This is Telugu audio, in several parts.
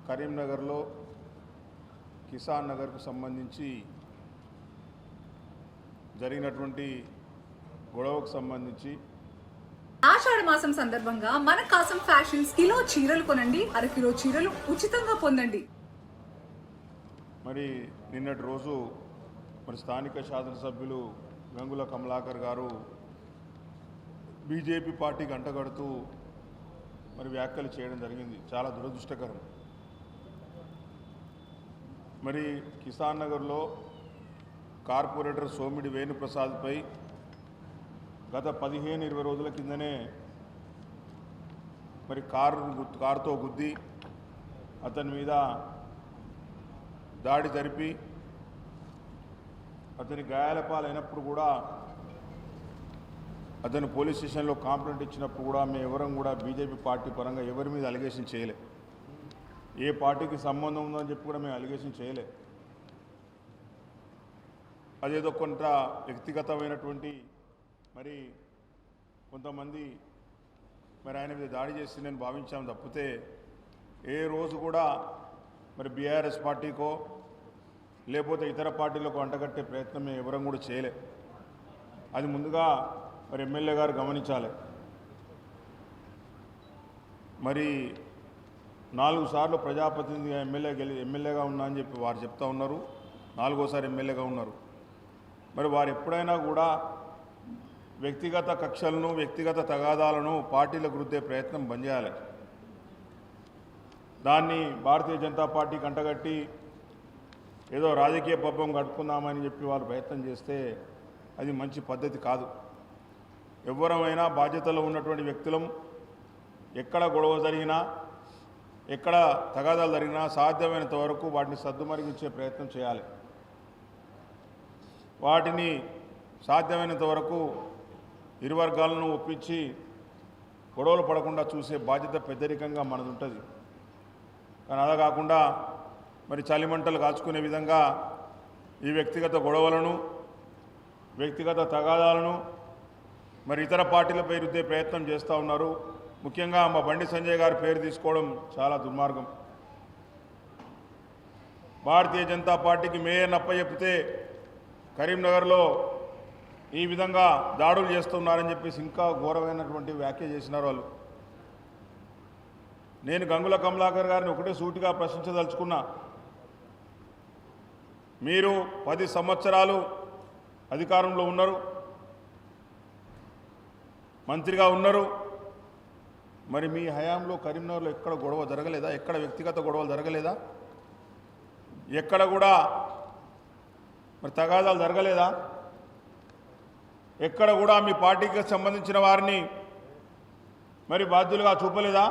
కరీంనగర్లో కిసాన్ నగర్కు సంబంధించి జరిగినటువంటి గొడవకు సంబంధించి ఆషాఢ మాసం సందర్భంగా మన కాసం ఫ్యాషన్స్ కిలో చీరలు కొనండి, అరకిలో చీరలు ఉచితంగా పొందండి. మరి నిన్నటి రోజు స్థానిక శాసనసభ్యులు గంగుల కమలాకర్ గారు బీజేపీ పార్టీకి అంటగడుతూ వ్యాఖ్యలు చేయడం జరిగింది. చాలా దురదృష్టకరం. మరి కిసాన్ నగర్లో కార్పొరేటర్ సోమిడి వేణుప్రసాద్పై గత 15-20 రోజుల కిందనే కారుతో గుద్ది అతని మీద దాడి జరిపి అతని గాయాల పాలైనప్పుడు కూడా అతను పోలీస్ స్టేషన్లో కంప్లైంట్ ఇచ్చినప్పుడు కూడా మేము ఎవరం కూడా బీజేపీ పార్టీ పరంగా ఎవరి మీద అలిగేషన్ చేయలే. ఏ పార్టీకి సంబంధం ఉందని చెప్పి కూడా మేము అలిగేషన్ చేయలే. అదేదో కొంత వ్యక్తిగతమైనటువంటి కొంతమంది ఆయన మీద దాడి చేసి నేను భావించాము తప్పితే ఏ రోజు కూడా బీఆర్ఎస్ పార్టీకో లేకపోతే ఇతర పార్టీలకు అంటగట్టే ప్రయత్నం మేము ఎవరం కూడా చేయలే. అది ముందుగా ఎమ్మెల్యే గారు గమనించాలి. 4 సార్లు ప్రజాప్రతినిధిగా ఎమ్మెల్యేగా ఉన్నా అని చెప్పి వారు చెప్తా ఉన్నారు. 4వసారి ఎమ్మెల్యేగా ఉన్నారు. వారు ఎప్పుడైనా కూడా వ్యక్తిగత కక్షలను వ్యక్తిగత తగాదాలను పార్టీలకు రుద్దే ప్రయత్నం బంద్ చేయాలి. దాన్ని భారతీయ జనతా పార్టీకి అంటగట్టి ఏదో రాజకీయ పబ్బం గడుపుకుందామని చెప్పి వారు ప్రయత్నం చేస్తే అది మంచి పద్ధతి కాదు. ఎవరమైనా బాధ్యతలో ఉన్నటువంటి వ్యక్తులం ఎక్కడ గొడవ జరిగినా ఎక్కడ తగాదాలు జరిగినా సాధ్యమైనంత వరకు వాటిని సద్దుమరిగించే ప్రయత్నం చేయాలి. వాటిని సాధ్యమైనంత వరకు ఇరు వర్గాలను ఒప్పించి గొడవలు పడకుండా చూసే బాధ్యత పెద్దరికంగా మనది ఉంటుంది. కానీ అలా కాకుండా చలిమంటలు కాల్చుకునే విధంగా ఈ వ్యక్తిగత గొడవలను వ్యక్తిగత తగాదాలను ఇతర పార్టీలపై రుద్దే ప్రయత్నం చేస్తూ ఉన్నారు. ముఖ్యంగా మా బండి సంజయ్ గారి పేరు తీసుకోవడం చాలా దుర్మార్గం. భారతీయ జనతా పార్టీకి మేయర్ని అప్పచెప్పితే కరీంనగర్లో ఈ విధంగా దాడులు చేస్తున్నారని చెప్పేసి ఇంకా ఘోరమైనటువంటి వ్యాఖ్య చేసినారు వాళ్ళు. నేను గంగుల కమలాకర్ గారిని ఒకటే సూటిగా ప్రశ్నించదలుచుకున్నా. మీరు 10 సంవత్సరాలు అధికారంలో ఉన్నారు, మంత్రిగా ఉన్నారు. మీ హయాంలో కరీంనగర్లో ఎక్కడ గొడవ జరగలేదా? ఎక్కడ వ్యక్తిగత గొడవలు జరగలేదా? ఎక్కడ కూడా తగాదాలు జరగలేదా? ఎక్కడ కూడా మీ పార్టీకి సంబంధించిన వారిని బాధ్యులుగా చూపలేదా?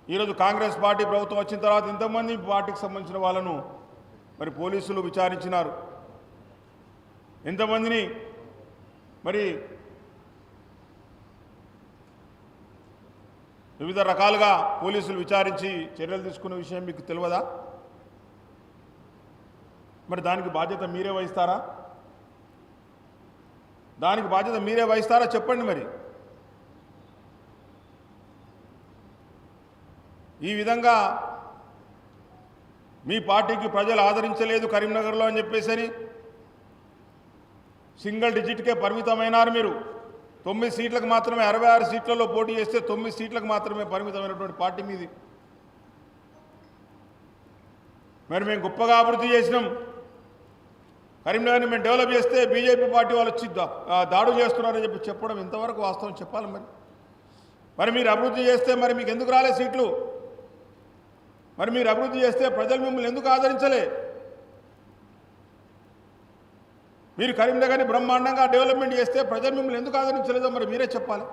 ఈరోజు కాంగ్రెస్ పార్టీ ప్రభుత్వం వచ్చిన తర్వాత ఇంతమంది పార్టీకి సంబంధించిన వాళ్ళను పోలీసులు విచారించినారు. ఎంతమందిని వివిధ రకాలుగా పోలీసులు విచారించి చర్యలు తీసుకునే విషయం మీకు తెలియదా? దానికి బాధ్యత మీరే వహిస్తారా? దానికి బాధ్యత మీరే వహిస్తారా చెప్పండి. ఈ విధంగా మీ పార్టీకి ప్రజలు ఆదరించలేదు కరీంనగర్లో అని చెప్పేసి సింగిల్ డిజిట్కే పరిమితమైనారు. మీరు 9 సీట్లకు మాత్రమే 66 సీట్లలో పోటీ చేస్తే 9 సీట్లకు మాత్రమే పరిమితమైనటువంటి పార్టీ మీది. మేము గొప్పగా అభివృద్ధి చేసినాం, కరీంనగర్ని మేము డెవలప్ చేస్తే బీజేపీ పార్టీ వాళ్ళు వచ్చి దాడులు చేస్తున్నారని చెప్పడం ఇంతవరకు వాస్తవం చెప్పాలి. మీరు అభివృద్ధి చేస్తే మీకు ఎందుకు రాలే సీట్లు? మీరు అభివృద్ధి చేస్తే ప్రజలు మిమ్మల్ని ఎందుకు ఆదరించలే? మీరు కరీంనగర్ని బ్రహ్మాండంగా డెవలప్మెంట్ చేస్తే ప్రజలు మిమ్మల్ని ఎందుకు ఆదరించలేదో మీరే చెప్పాలి.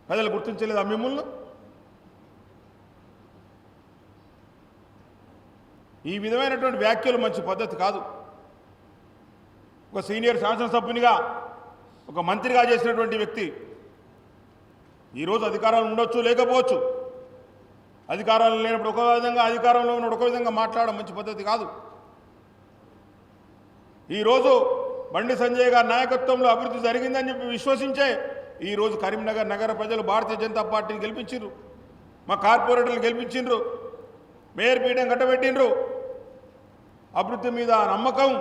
ప్రజలు గుర్తించలేదా మిమ్మల్ని? ఈ విధమైనటువంటి వ్యాఖ్యలు మంచి పద్ధతి కాదు. ఒక సీనియర్ శాసనసభ్యునిగా ఒక మంత్రిగా చేసినటువంటి వ్యక్తి ఈరోజు అధికారాలు ఉండొచ్చు లేకపోవచ్చు. అధికారాలు లేనప్పుడు ఒక విధంగా, అధికారంలో ఉన్నప్పుడు ఒక విధంగా మాట్లాడడం మంచి పద్ధతి కాదు. ఈరోజు బండి సంజయ్ గారి నాయకత్వంలో అభివృద్ధి జరిగిందని చెప్పి విశ్వసించే ఈరోజు కరీంనగర్ నగర ప్రజలు భారతీయ జనతా పార్టీని గెలిపించారు. మా కార్పొరేటర్లు గెలిపించిండ్రు, మేయర్ పీఠం కట్టబెట్టిండ్రు. అభివృద్ధి మీద నమ్మకం,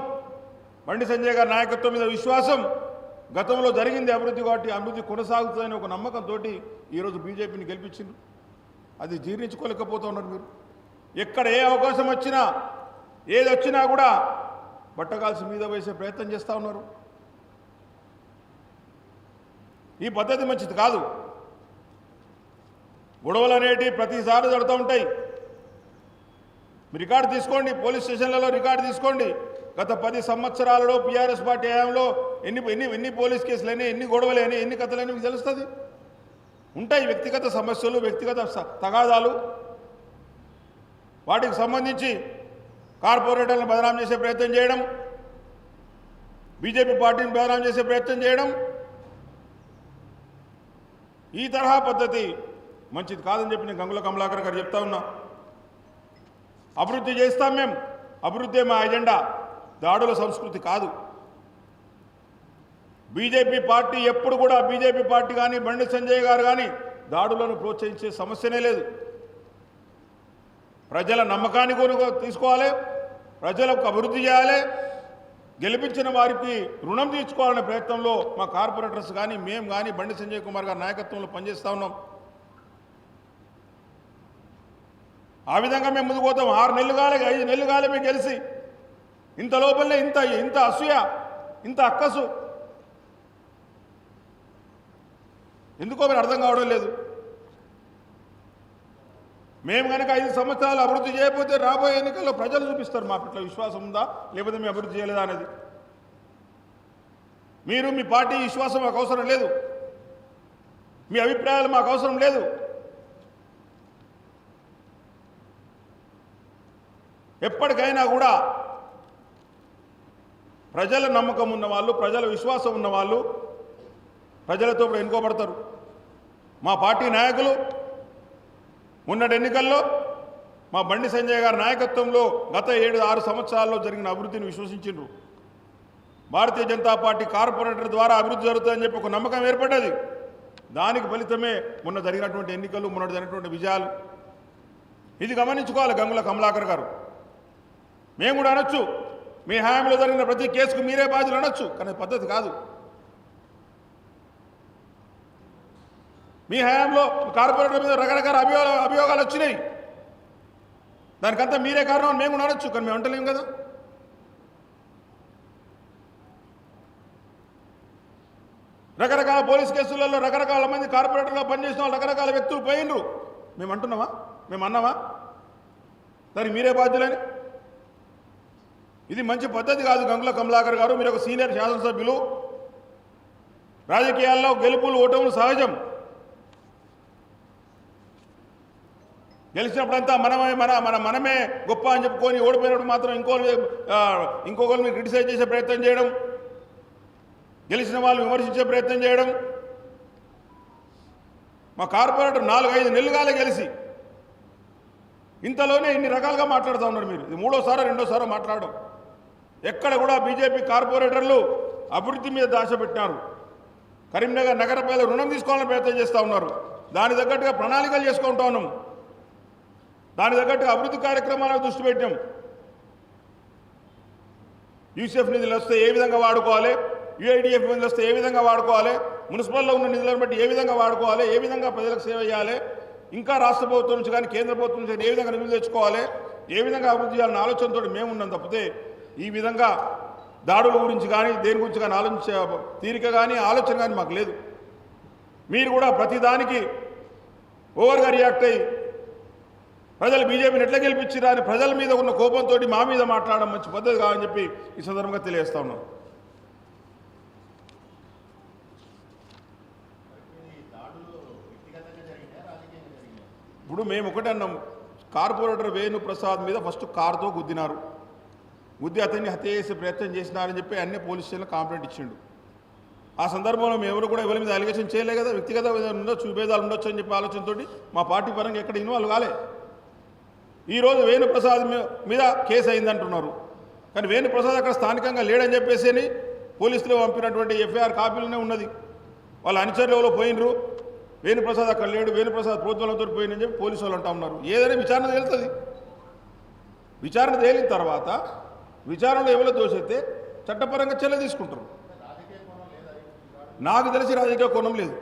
బండి సంజయ్ గారి నాయకత్వం మీద విశ్వాసం, గతంలో జరిగింది అభివృద్ధి కాబట్టి అభివృద్ధి కొనసాగుతుందని ఒక నమ్మకంతో ఈరోజు బీజేపీని గెలిపించిండ్రు. అది జీర్ణించుకోలేకపోతున్నారు మీరు. ఎక్కడ ఏ అవకాశం వచ్చినా ఏది వచ్చినా కూడా బట్టగాల్సి మీద వేసే ప్రయత్నం చేస్తూ ఉన్నారు. ఈ పద్ధతి మంచిది కాదు. గొడవలు అనేటివి ప్రతిసారి జరుగుతూ ఉంటాయి. రికార్డు తీసుకోండి, పోలీస్ స్టేషన్లలో రికార్డు తీసుకోండి. గత 10 సంవత్సరాలలో టీఆర్ఎస్ పార్టీ హయాంలో ఎన్ని పోలీస్ కేసులని, ఎన్ని గొడవలని, ఎన్ని కథలని మీకు తెలుస్తుంది. ఉంటాయి వ్యక్తిగత సమస్యలు, వ్యక్తిగత తగాదాలు. వాటికి సంబంధించి కార్పొరేటర్లను బదనాం చేసే ప్రయత్నం చేయడం, బీజేపీ పార్టీని బదనాం చేసే ప్రయత్నం చేయడం, ఈ తరహా పద్ధతి మంచిది కాదని చెప్పి నేను గంగుల కమలాకర్ గారు చెప్తా ఉన్నా. అభివృద్ధి చేస్తాం మేము, అభివృద్ధి మా ఎజెండా, దాడుల సంస్కృతి కాదు. బీజేపీ పార్టీ ఎప్పుడు కూడా, బీజేపీ పార్టీ కానీ బండి సంజయ్ గారు కానీ దాడులను ప్రోత్సహించే సమస్యనే లేదు. ప్రజల నమ్మకాన్ని కూడా తీసుకోవాలి, ప్రజలకు అభివృద్ధి చేయాలి, గెలిపించిన వారికి రుణం తీర్చుకోవాలనే ప్రయత్నంలో మా కార్పొరేటర్స్ కానీ మేము కానీ బండి సంజయ్ కుమార్ గారి నాయకత్వంలో పనిచేస్తూ ఉన్నాం. ఆ విధంగా మేము ముందుకు పోతాం. 6 నెలలు కాలే, 5 నెలలు కాలే మేము గెలిచి. ఇంత లోపలనే ఇంత అసూయ, ఇంత అక్కసు ఎందుకో మీరు అర్థం కావడం లేదు. మేము కనుక 5 సంవత్సరాలు అభివృద్ధి చేయకపోతే రాబోయే ఎన్నికల్లో ప్రజలు చూపిస్తారు మా పట్ల విశ్వాసం ఉందా లేకపోతే మేము అభివృద్ధి చేయలేదా అనేది. మీరు మీ పార్టీ విశ్వాసం మాకు అవసరం లేదు, మీ అభిప్రాయాలు మాకు అవసరం లేదు. ఎప్పటికైనా కూడా ప్రజల నమ్మకం ఉన్నవాళ్ళు, ప్రజల విశ్వాసం ఉన్నవాళ్ళు ప్రజలతో ఇప్పుడు ఎన్నుకోబడతారు. మా పార్టీ నాయకులు మొన్నటి ఎన్నికల్లో మా బండి సంజయ్ గారి నాయకత్వంలో గత 7-6 సంవత్సరాల్లో జరిగిన అభివృద్ధిని విశ్వసించిండ్రు. భారతీయ జనతా పార్టీ కార్పొరేటర్ ద్వారా అభివృద్ధి జరుగుతుందని చెప్పి ఒక నమ్మకం ఏర్పడ్డది. దానికి ఫలితమే మొన్న జరిగినటువంటి ఎన్నికలు, మొన్న జరిగినటువంటి విజయాలు. ఇది గమనించుకోవాలి గంగుల కమలాకర్ గారు. మేము కూడా అనొచ్చు, మీ హయాంలో జరిగిన ప్రతి కేసుకు మీరే బాధ్యులు అనొచ్చు, కానీ పద్ధతి కాదు. మీ హయాంలో కార్పొరేటర్ మీద రకరకాల అభియోగాలు వచ్చినాయి, దానికంతా మీరే కారణం అని మేము కూడా అనొచ్చు, కానీ మేము అంటలేము కదా. రకరకాల పోలీస్ కేసులలో రకరకాల మంది కార్పొరేటర్గా పనిచేసిన వాళ్ళు రకరకాల వ్యక్తులు పోయినరు. మేము అంటున్నామా, మేము అన్నామా దానికి మీరే బాధ్యులని? ఇది మంచి పద్ధతి కాదు. గంగుల కమలాకర్ గారు, మీరు ఒక సీనియర్ శాసనసభ్యులు. రాజకీయాల్లో గెలుపులు ఓటములు సహజం. గెలిచినప్పుడంతా మనమే గొప్ప అని చెప్పుకొని ఓడిపోయినప్పుడు మాత్రం ఇంకొకరిని క్రిటిసైజ్ చేసే ప్రయత్నం చేయడం, గెలిచిన వాళ్ళు విమర్శించే ప్రయత్నం చేయడం. మా కార్పొరేటర్ 4-5 నెలలుగానే గెలిచి ఇంతలోనే ఇన్ని రకాలుగా మాట్లాడుతూ ఉన్నారు మీరు. ఇది 3వ 2వ మాట్లాడడం. ఎక్కడ కూడా బీజేపీ కార్పొరేటర్లు అభివృద్ధి మీద దాశ పెట్టినారు. కరీంనగర్ నగర ప్రజలు రుణం తీసుకోవాలని ప్రయత్నం చేస్తూ ఉన్నారు. దాని తగ్గట్టుగా ప్రణాళికలు చేసుకుంటా ఉన్నాం, దాని తగ్గట్టుగా అభివృద్ధి కార్యక్రమాలకు దృష్టి పెట్టాం. యూసీఎఫ్ నిధులు వస్తే ఏ విధంగా వాడుకోవాలి, యూఐడిఎఫ్ నిధులు వస్తే ఏ విధంగా వాడుకోవాలి, మున్సిపల్లో ఉన్న నిధులను బట్టి ఏ విధంగా వాడుకోవాలి, ఏ విధంగా ప్రజలకు సేవ చేయాలి, ఇంకా రాష్ట్ర ప్రభుత్వం నుంచి కానీ కేంద్ర ప్రభుత్వం నుంచి ఏ విధంగా నిధులు తెచ్చుకోవాలి, ఏ విధంగా అభివృద్ధి చేయాలన్న ఆలోచనతో మేము ఉన్నాం తప్పితే ఈ విధంగా దాడుల గురించి కానీ దేని గురించి కానీ ఆలోచించే తీరిక కానీ ఆలోచన కానీ మాకు లేదు. మీరు కూడా ప్రతిదానికి ఓవర్గా రియాక్ట్ అయ్యి ప్రజలు బీజేపీని ఎట్లా గెలిపించిరా అని ప్రజల మీద ఉన్న కోపంతో మా మీద మాట్లాడడం మంచి పద్ధతి కాదని చెప్పి ఈ సందర్భంగా తెలియజేస్తా ఉన్నాం. ఇప్పుడు మేము ఒకటే అన్నాం, కార్పొరేటర్ వేణు ప్రసాద్ మీద ఫస్ట్ కారుతో గుద్దినారు, గుద్ది అతన్ని హత్య చేసే ప్రయత్నం చేసినారని చెప్పి అన్ని పోలీస్ స్టేషన్లో కంప్లైంట్ ఇచ్చిండు. ఆ సందర్భంలో మేము ఎవరు కూడా ఎవరి మీద అలిగేషన్ చేయలే కదా, వ్యక్తిగత ఉండొచ్చు, విభేదాలు ఉండొచ్చు అని చెప్పి ఆలోచనతో మా పార్టీ పరంగా ఎక్కడ ఇన్వాల్వ్ కాలే. ఈరోజు వేణుప్రసాద్ మీద కేసు అయిందంటున్నారు, కానీ వేణుప్రసాద్ అక్కడ స్థానికంగా లేడని చెప్పేసి అని పోలీసులు పంపినటువంటి ఎఫ్ఐఆర్ కాపీలోనే ఉన్నది. వాళ్ళ అనుచరులు పోయినరు, వేణుప్రసాద్ అక్కడ లేడు, వేణుప్రసాద్ ప్రోద్బలంతో పోయిందని చెప్పి పోలీసు వాళ్ళు అంటా ఉన్నారు. ఏదైనా విచారణ తేలుతుంది. విచారణ తేలిన తర్వాత విచారణలో ఎవరో దోషైతే చట్టపరంగా చర్య తీసుకుంటారు. నాకు తెలిసి రాజకీయ కోణం లేదు.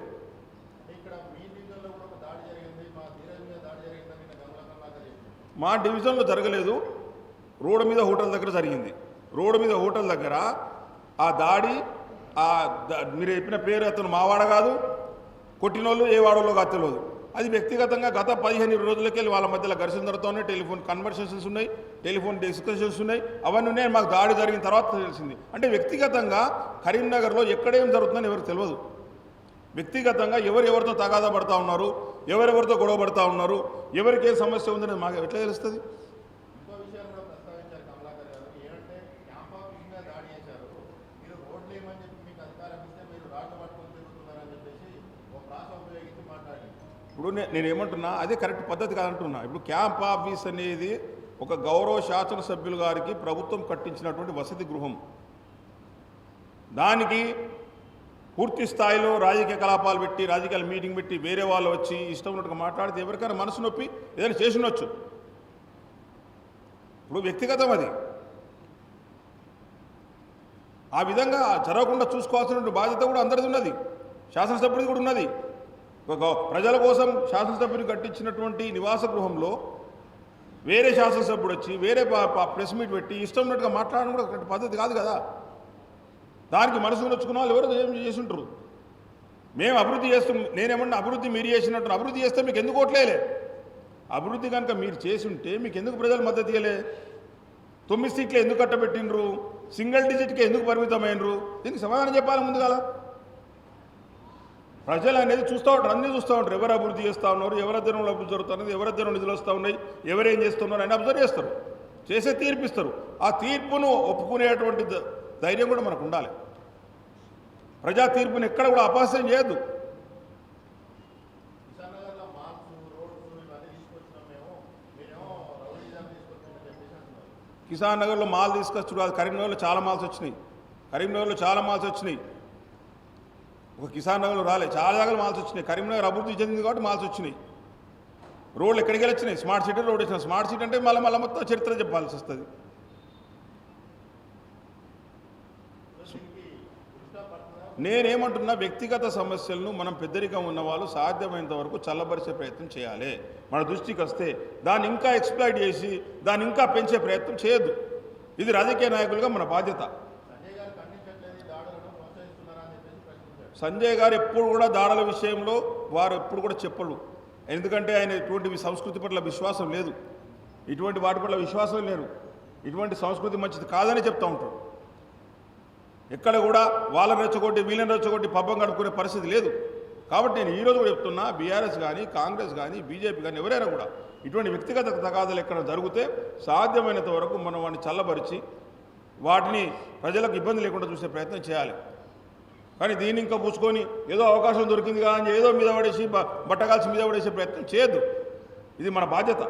మా డివిజన్లో జరగలేదు, రోడ్డు మీద హోటల్ దగ్గర జరిగింది. రోడ్డు మీద హోటల్ దగ్గర ఆ దాడి మీరు చెప్పిన పేరు అతను మావాడ కాదు, కొట్టినోళ్ళు ఏ వాడలో కాదు తెలియదు. అది వ్యక్తిగతంగా గత 15 రోజులకి వెళ్ళి వాళ్ళ మధ్యలో ఘర్షణ జరుగుతూనే టెలిఫోన్ కన్వర్సేషన్స్ ఉన్నాయి, టెలిఫోన్ డిస్కషన్స్ ఉన్నాయి, అవన్నీ ఉన్నాయి. మాకు దాడి జరిగిన తర్వాత తెలిసింది. అంటే వ్యక్తిగతంగా కరీంనగర్లో ఎక్కడేం జరుగుతుందని ఎవరికి తెలియదు. వ్యక్తిగతంగా ఎవరితో తగాదా పడతా ఉన్నారు, ఎవరెవరితో గొడవ పడతా ఉన్నారు, ఎవరికి ఏ సమస్య ఉందని మాకు ఎట్లా తెలుస్తుంది? ఇప్పుడు నేనేమంటున్నా అదే కరెక్ట్ పద్ధతి కాదంటున్నా. ఇప్పుడు క్యాంప్ ఆఫీస్ అనేది ఒక గౌరవ శాసనసభ్యులు గారికి ప్రభుత్వం కట్టించినటువంటి వసతి గృహం. దానికి పూర్తి స్థాయిలో రాజకీయ కలాపాలు పెట్టి, రాజకీయాల మీటింగ్ పెట్టి వేరే వాళ్ళు వచ్చి ఇష్టం ఉన్నట్టుగా మాట్లాడితే ఎవరికైనా మనసు నొప్పి ఏదైనా చేసి ఉండొచ్చు. ఇప్పుడు వ్యక్తిగతం అది. ఆ విధంగా జరగకుండా చూసుకోవాల్సిన బాధ్యత కూడా అందరిది ఉన్నది, శాసనసభ్యుడిది కూడా ఉన్నది. ప్రజల కోసం శాసనసభ్యులు కట్టించినటువంటి నివాస గృహంలో వేరే శాసనసభ్యుడు వచ్చి వేరే ప్రెస్ మీట్ పెట్టి ఇష్టం ఉన్నట్టుగా మాట్లాడడం కూడా పద్ధతి కాదు కదా. దానికి మనసు నొచ్చుకున్న వాళ్ళు ఎవరు ఏం చేసి ఉంటారు. మేము అభివృద్ధి చేస్తాం, నేనేమన్నా అభివృద్ధి మీరు చేసినట్టు అభివృద్ధి చేస్తే మీకు ఎందుకు ఓట్లేలే? అభివృద్ధి కనుక మీరు చేసి ఉంటే మీకు ఎందుకు ప్రజలు మద్దతు ఇవ్వలే? 9 సీట్లు ఎందుకు కట్టబెట్టినరు? సింగిల్ డిజిట్కి ఎందుకు పరిమితమైనరు? దీనికి సమాధానం చెప్పాలి ముందుగాల. ప్రజలు అనేది చూస్తూ ఉంటారు, అన్నీ చూస్తూ ఉంటారు. ఎవరు అభివృద్ధి చేస్తూ ఉన్నారు, ఎవరి అధ్యయనంలో అభివృద్ధి జరుగుతున్నది, ఎవరి అధ్యయనం నిధులు వస్తూ ఉన్నాయి, ఎవరేం చేస్తున్నారు అని అబ్జర్వ్ చేస్తారు, చేసే తీర్పిస్తారు. ఆ తీర్పును ఒప్పుకునేటువంటి ధైర్యం కూడా మనకు ఉండాలి. ప్రజా తీర్పుని ఎక్కడ కూడా అపహాస్యం చేయొద్దు. కిసాన్ నగర్లో మాల్ తీసుకొచ్చు కాదు, కరీంనగర్లో చాలా మాల్స్ వచ్చినాయి. కరీంనగర్లో చాలా మాల్స్ వచ్చినాయి. ఒక కిసాన్ నగర్లో రాలే, చాలా జాగాలు మాల్స్ వచ్చినాయి. కరీంనగర్ అభివృద్ధి చెందింది కాబట్టి మాల్స్ వచ్చినాయి. రోడ్లు ఎక్కడికి వెళ్ళి వచ్చినాయి? స్మార్ట్ సిటీ రోడ్ వచ్చినాయి. స్మార్ట్ సిటీ అంటే మళ్ళీ మొత్తం చరిత్ర చెప్పాల్సి వస్తుంది. నేనేమంటున్నా, వ్యక్తిగత సమస్యలను మనం పెద్దరికం ఉన్నవాళ్ళు సాధ్యమైనంత వరకు చల్లబరిచే ప్రయత్నం చేయాలి. మన దృష్టికి వస్తే దాన్ని ఇంకా ఎక్స్ప్లాయిట్ చేసి దాన్ని ఇంకా పెంచే ప్రయత్నం చేయొద్దు. ఇది రాజకీయ నాయకులుగా మన బాధ్యత. సంజయ్ గారు ఎప్పుడు కూడా దాడుల విషయంలో వారు ఎప్పుడు కూడా చెప్పరు. ఎందుకంటే ఆయన ఇటువంటి సంస్కృతి పట్ల విశ్వాసం లేదు, ఇటువంటి వాటి పట్ల విశ్వాసం లేరు. ఇటువంటి సంస్కృతి మంచిది కాదని చెప్తూ ఉంటారు. ఎక్కడ కూడా వాళ్ళని రెచ్చగొట్టి వీళ్ళని రెచ్చగొట్టి పబ్బం గడుపుకునే పరిస్థితి లేదు. కాబట్టి నేను ఈరోజు కూడా చెప్తున్నా, బీఆర్ఎస్ కానీ కాంగ్రెస్ కానీ బీజేపీ కానీ ఎవరైనా కూడా ఇటువంటి వ్యక్తిగత తగాదాలు ఎక్కడ జరిగితే సాధ్యమైనంత వరకు మనం వాటిని చల్లబరిచి వాటిని ప్రజలకు ఇబ్బంది లేకుండా చూసే ప్రయత్నం చేయాలి. కానీ దీన్ని ఇంకా పూసుకొని ఏదో అవకాశం దొరికింది కానీ ఏదో మీద పడేసి బట్టగాల్సి మీద పడేసే ప్రయత్నం చేయొద్దు. ఇది మన బాధ్యత.